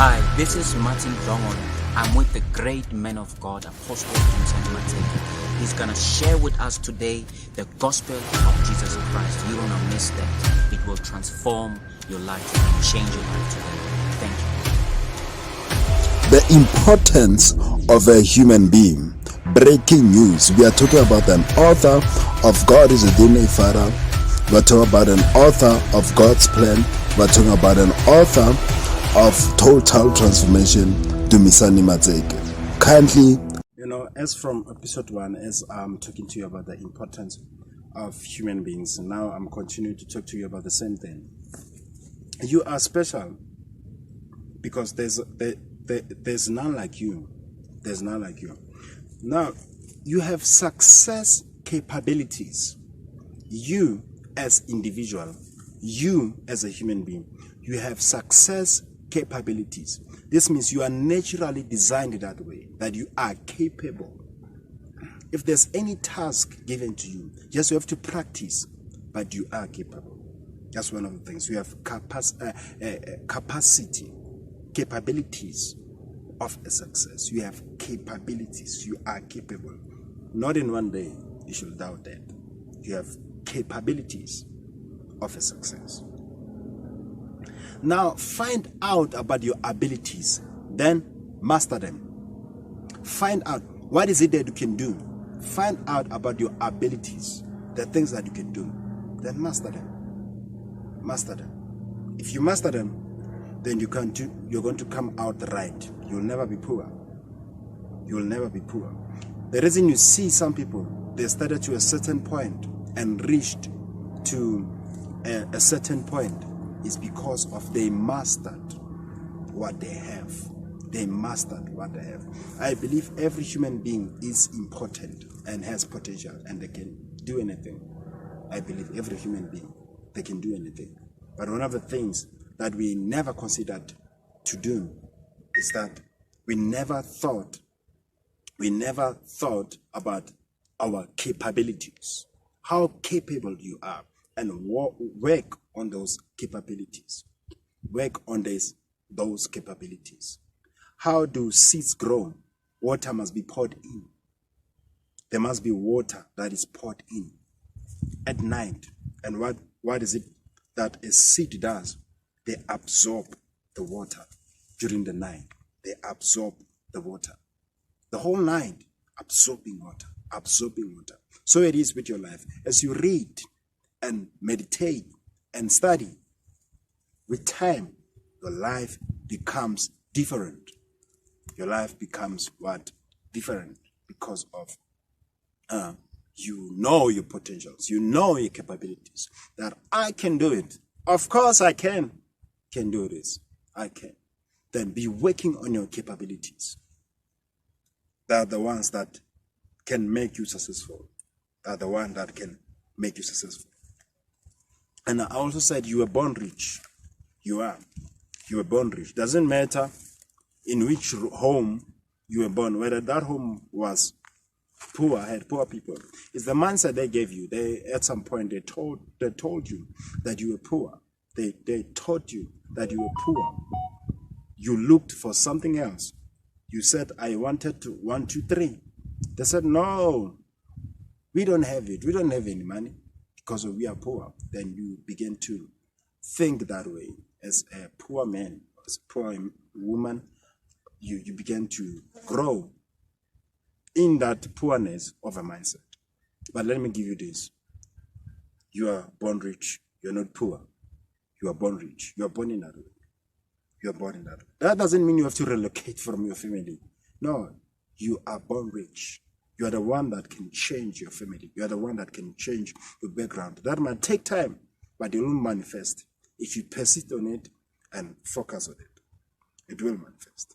Hi, this is Martin Dongon. I'm with the great man of God, Apostle Vincent Mateke. He's going to share with us today the gospel of Jesus Christ. You don't want to miss that. It will transform your life and change your life today. Thank you. The importance of a human being. Breaking news. We are talking about an author of God is a DNA Father. We're talking about an author of God's plan. We're talking about an author of total transformation, Dumisani Mateke. Kindly, as from episode 1, as I'm talking to you about the importance of human beings, now I'm continuing to talk to you about the same thing. You are special because there's none like you. There's none like you. Now, you have success capabilities. You as individual, you as a human being, you have success capabilities. This means you are naturally designed that way, that you are capable. If there's any task given to you, yes, you have to practice, but you are capable. That's one of the things. You have capacity, capabilities of a success. You have capabilities. You are capable. Not in one day you should doubt that. You have capabilities of a success. Now, find out about your abilities, then master them. Find out what is it that you can do. Find out about your abilities, the things that you can do, then master them. Master them. If you master them, then you're going to come out right. You'll never be poor. You'll never be poor. The reason you see some people, they started to a certain point and reached to a certain point is because of they mastered what they have. They mastered what they have. I believe every human being is important and has potential and they can do anything. I believe every human being, they can do anything. But one of the things that we never considered to do is that we never thought about our capabilities, how capable you are, and work on those capabilities. Work on those capabilities. How do seeds grow? Water must be poured in. There must be water that is poured in at night. And what is it that a seed does? They absorb the water during the night. They absorb the water. The whole night, absorbing water. So it is with your life. As you read and meditate and study, with time, your life becomes different. Your life becomes what? Different because of you know your potentials, you know your capabilities, that I can do it. Of course I can do this. I can. Then be working on your capabilities. They are the ones that can make you successful. They are the ones that can make you successful. And I also said you were born rich. You were born rich. Doesn't matter in which home you were born, whether that home was poor, had poor people. It's the mindset they gave you. They at some point they told you that you were poor. They taught you that you were poor. You looked for something else. You said, I wanted to 1, 2, 3. They said, no, we don't have it. We don't have any money because we are poor. Then you begin to think that way. As a poor man, as a poor woman, you begin to grow in that poorness of a mindset. But let me give you this. You are born rich. You're not poor. You are born rich. You are born in that way. You are born in that way. That doesn't mean you have to relocate from your family. No, you are born rich. You are the one that can change your family. You are the one that can change your background. That might take time, but it will manifest. If you persist on it and focus on it, it will manifest.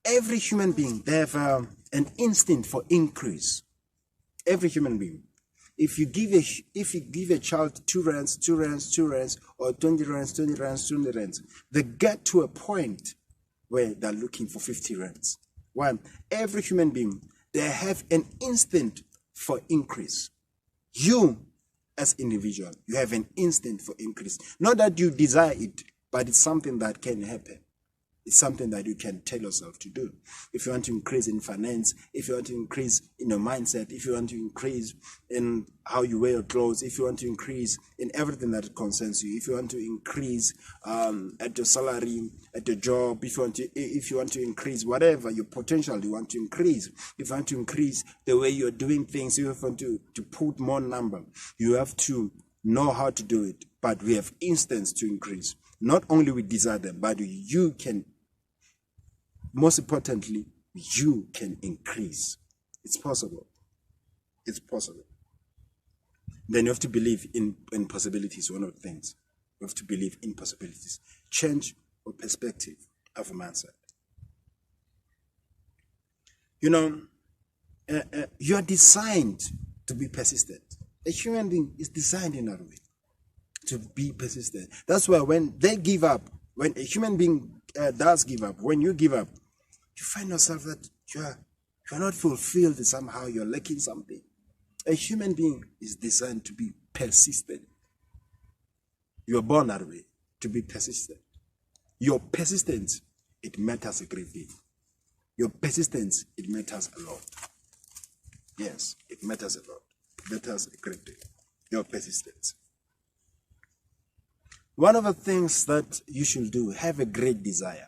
Every human being, they have an instinct for increase. Every human being. If you give a child 2 rands, or 20 rands, they get to a point where they're looking for 50 rands. Why? Every human being, they have an instinct for increase. You, as individual, you have an instinct for increase. Not that you desire it, but it's something that can happen. It's something that you can tell yourself to do. If you want to increase in finance, if you want to increase in your mindset, if you want to increase in how you wear your clothes, if you want to increase in everything that concerns you, if you want to increase at your salary, at your job, if you want to increase whatever your potential you want to increase, if you want to increase the way you're doing things, if you want to put more number, you have to know how to do it. But we have instance to increase. Not only we desire them, but you can, most importantly, you can increase. It's possible. It's possible. Then you have to believe in possibilities, one of the things. You have to believe in possibilities. Change your perspective of a mindset. You know, you are designed to be persistent. A human being is designed in that way, to be persistent. That's why when they give up, when a human being does give up, when you give up, you find yourself that you're not fulfilled somehow, you're lacking something. A human being is designed to be persistent. You're born that way, to be persistent. Your persistence, it matters a great deal. Your persistence, it matters a lot. Yes, it matters a lot. It matters a great deal. Your persistence. One of the things that you should do, have a great desire.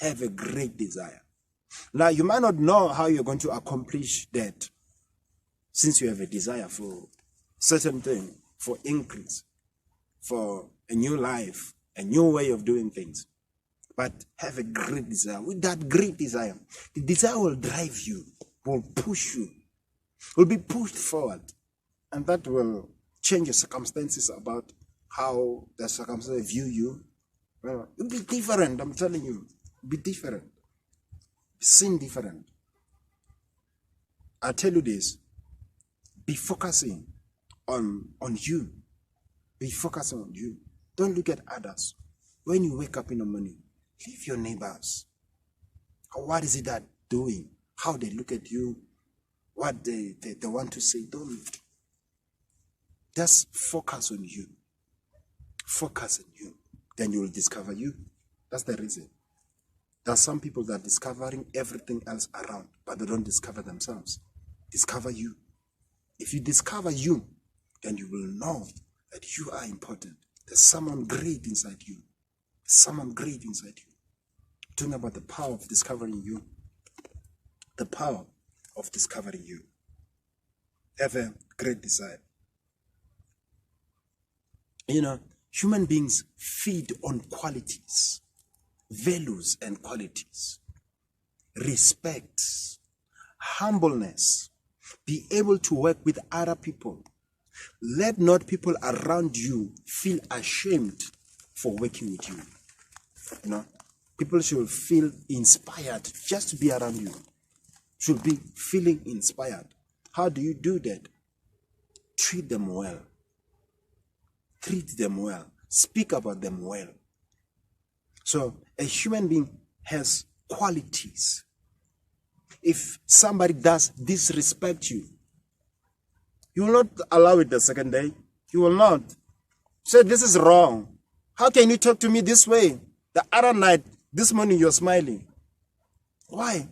Have a great desire. Now, you might not know how you're going to accomplish that, since you have a desire for certain thing, for increase, for a new life, a new way of doing things. But have a great desire. With that great desire, the desire will drive you, will push you, will be pushed forward. And that will change your circumstances about how the circumstances view you. Well, it'll be different, I'm telling you. Be different. Be seen different. I tell you this. Be focusing on you. Be focusing on you. Don't look at others. When you wake up in the morning, leave your neighbors. What is it that doing? How they look at you? What they want to say? Don't. Just focus on you. Focus on you. Then you will discover you. That's the reason. There are some people that are discovering everything else around, but they don't discover themselves. Discover you. If you discover you, then you will know that you are important. There's someone great inside you. There's someone great inside you. I'm talking about the power of discovering you. The power of discovering you. Have a great desire. You know, human beings feed on qualities, values and qualities. Respect, humbleness, be able to work with other people. Let not people around you feel ashamed for working with you. You know, people should feel inspired just to be around you. Should be feeling inspired. How do you do that? Treat them well. Treat them well. Speak about them well. So a human being has qualities. If somebody does disrespect you, you will not allow it the second day. You will not. Say, this is wrong. How can you talk to me this way? The other night, this morning, you're smiling. Why?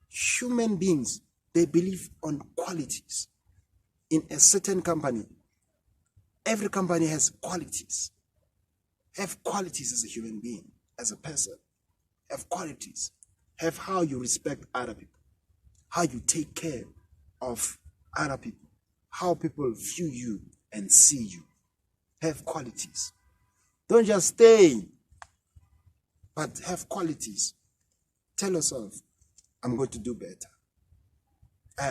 Human beings, they believe on qualities. In a certain company, every company has qualities. Have qualities as a human being, as a person. Have qualities. Have how you respect other people. How you take care of other people. How people view you and see you. Have qualities. Don't just stay, but have qualities. Tell yourself, I'm going to do better.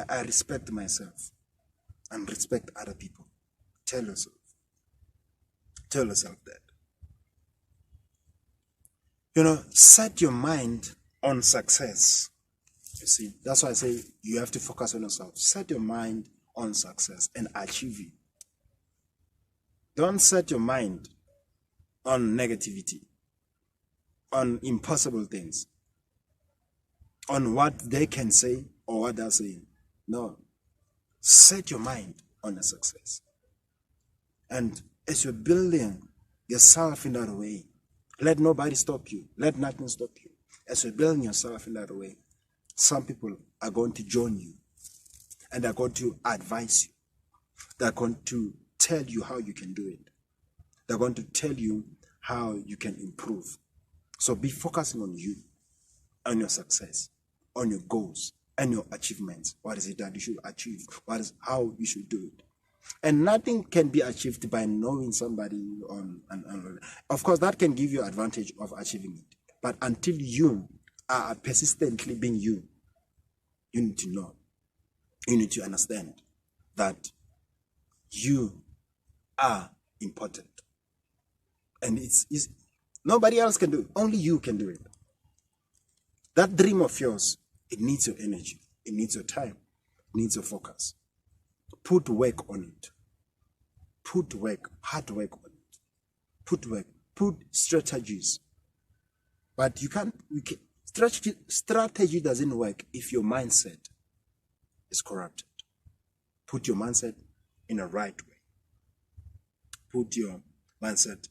I respect myself and respect other people. Tell yourself. Tell yourself that. You know, set your mind on success. You see, that's why I say you have to focus on yourself. Set your mind on success and achieve it. Don't set your mind on negativity, on impossible things, on what they can say or what they're saying. No. Set your mind on a success. And as you're building yourself in that way, Let nobody stop you. Let nothing stop you. As you're building yourself in that way, some people are going to join you and they're going to advise you. They're going to tell you how you can do it. They're going to tell you how you can improve. So be focusing on you, on your success, on your goals and your achievements. What is it that you should achieve? How you should do it? And nothing can be achieved by knowing somebody of course, that can give you advantage of achieving it. But until you are persistently being you, you need to know, you need to understand that you are important. And it's nobody else can do it. Only you can do it. That dream of yours, it needs your energy. It needs your time. It needs your focus. Put work on it. Put work, hard work on it. Put work. Put strategies. But strategy doesn't work if your mindset is corrupted. Put your mindset in a right way. Put your mindset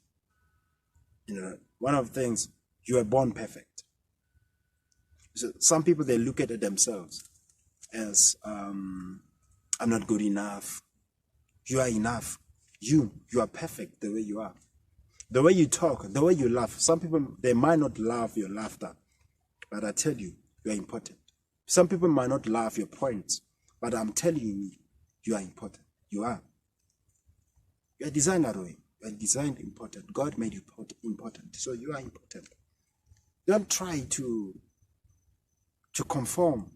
in one of the things, you are born perfect. So some people, they look at themselves as, I'm not good enough. You are enough. You are perfect the way you are. The way you talk, the way you laugh. Some people, they might not love your laughter, but I tell you, you are important. Some people might not love your points, but I'm telling you, you are important. You are. You are designed that way. You are designed important. God made you important, so you are important. Don't try to conform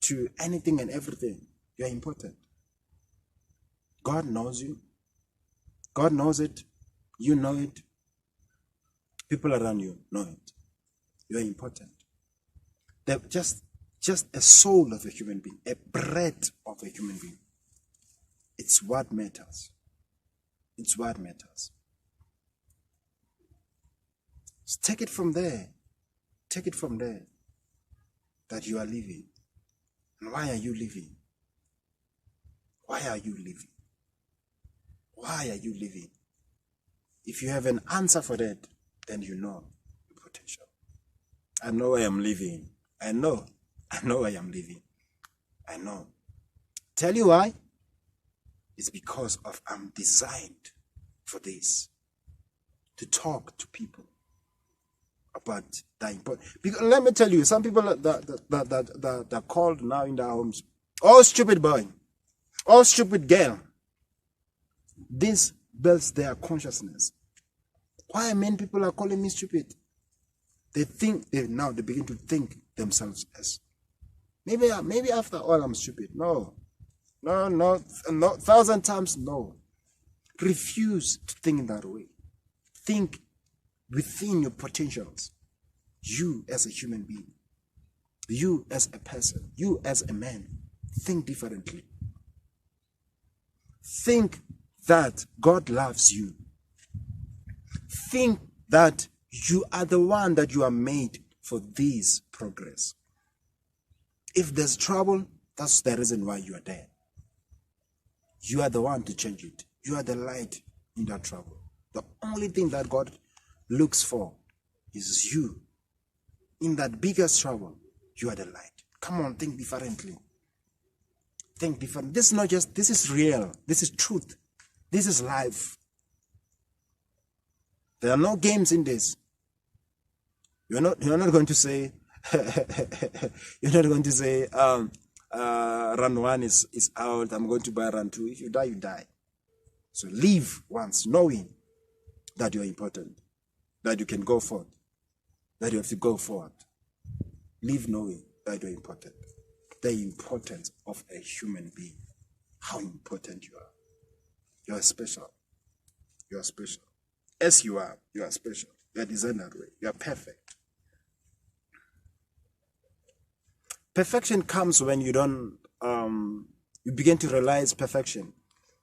to anything and everything. You are important. God knows you. God knows it. You know it. People around you know it. You are important. They're just a soul of a human being, a breath of a human being. It's what matters. It's what matters. So take it from there. Take it from there. That you are living. And why are you living? Why are you living? Why are you living? If you have an answer for that, then you know the potential. I know I am living. I know I am living. I know. Tell you why? It's because of I'm designed for this. To talk to people about the important. Because let me tell you, some people that are called now in their homes, oh stupid boy, oh stupid girl. This builds their consciousness. Why many people are calling me stupid? They begin to think themselves as maybe after all I'm stupid. No, 1,000 times no. Refuse to think that way. Think within your potentials. You as a human being, you as a person, you as a man, think differently. Think that God loves you. Think that you are the one that you are made for this progress. If there's trouble, that's the reason why you are there. You are the one to change it. You are the light in that trouble. The only thing that God looks for is you. In that biggest trouble, you are the light. Come on, think differently. Think different. This is not just, this is real. This is truth. This is life. There are no games in this. You're not going to say, you're not going to say, run one is out, I'm going to buy run two. If you die, you die. So live once, knowing that you're important, that you can go forward, that you have to go forward. Live knowing that you're important. The importance of a human being. How important you are. You are special. You are special. As you are special. You are designed that way. You are perfect. Perfection comes when you don't, you begin to realize perfection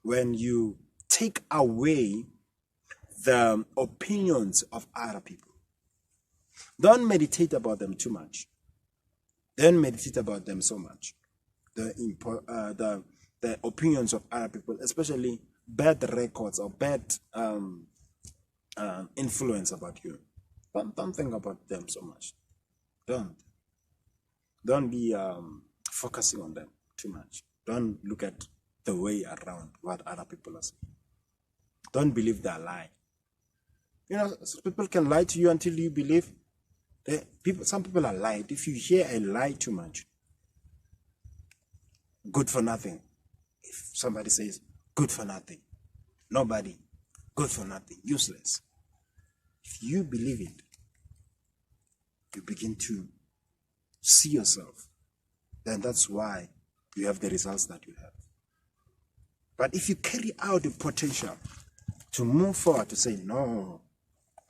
when you take away the opinions of other people. Don't meditate about them too much. Don't meditate about them so much. The opinions of other people, especially bad records or bad influence about you. Don't think about them so much. Don't be focusing on them too much. Don't look at the way around what other people are saying. Don't believe their lie. People can lie to you until you believe. Some people are lied. If you hear a lie too much, good for nothing. If somebody says good for nothing, nobody, good for nothing, useless. If you believe it, you begin to see yourself. Then that's why you have the results that you have. But if you carry out the potential to move forward, to say, no,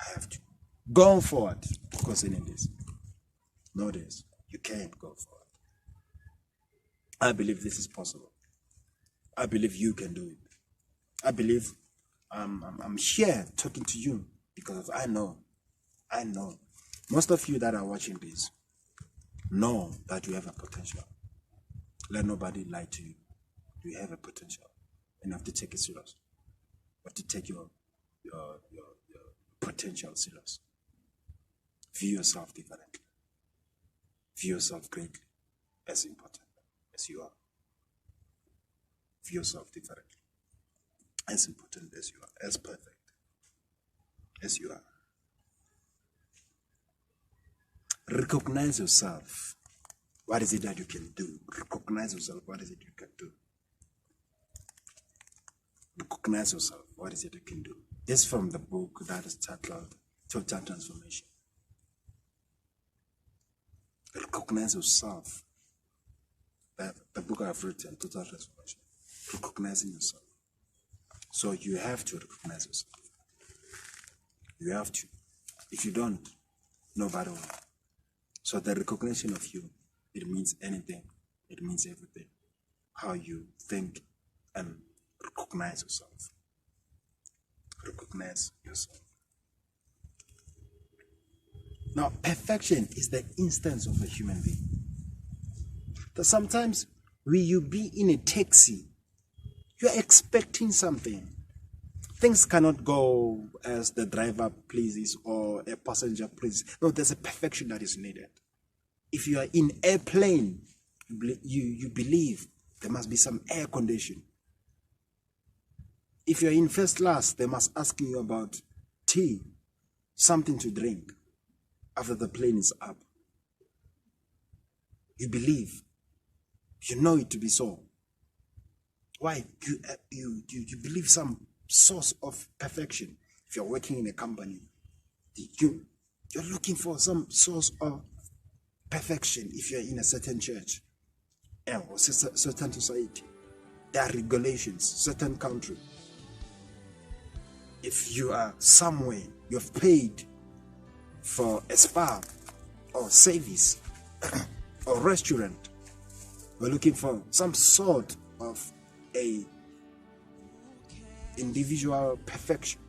I have to go forward, because in this, no this, you can't go forward. I believe this is possible. I believe you can do it. I believe I'm here talking to you because I know. Most of you that are watching this know that you have a potential. Let nobody lie to you. You have a potential, and you have to take it serious. You have to take your potential serious. View yourself differently. View yourself greatly, as important as you are. View yourself differently, as important as you are, as perfect as you are. Recognize yourself. What is it that you can do? Recognize yourself. What is it you can do? Recognize yourself. What is it you can do? This is from the book that is titled Total Transformation. Recognize yourself. The book I've written, Total Transformation. Recognizing yourself. So you have to recognize yourself. You have to. If you don't, nobody will. So the recognition of you, it means anything. It means everything. How you think and recognize yourself. Recognize yourself. Now, perfection is the instance of a human being. That sometimes when you be in a taxi, you're expecting something. Things cannot go as the driver pleases or a passenger pleases. No, there's a perfection that is needed. If you are in airplane, you believe there must be some air condition. If you're in first class, they must ask you about tea, something to drink after the plane is up. You believe. You know it to be so. Why? You believe some source of perfection. If you're working in a company, you're looking for some source of perfection. If you're in a certain church or certain society, there are regulations, certain country. If you are somewhere, you've paid for a spa or service or restaurant, we're looking for some sort of a individual perfection.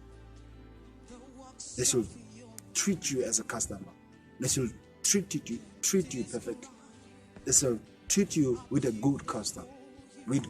They should treat you as a customer. They should treat you perfectly. They should treat you with a good custom, with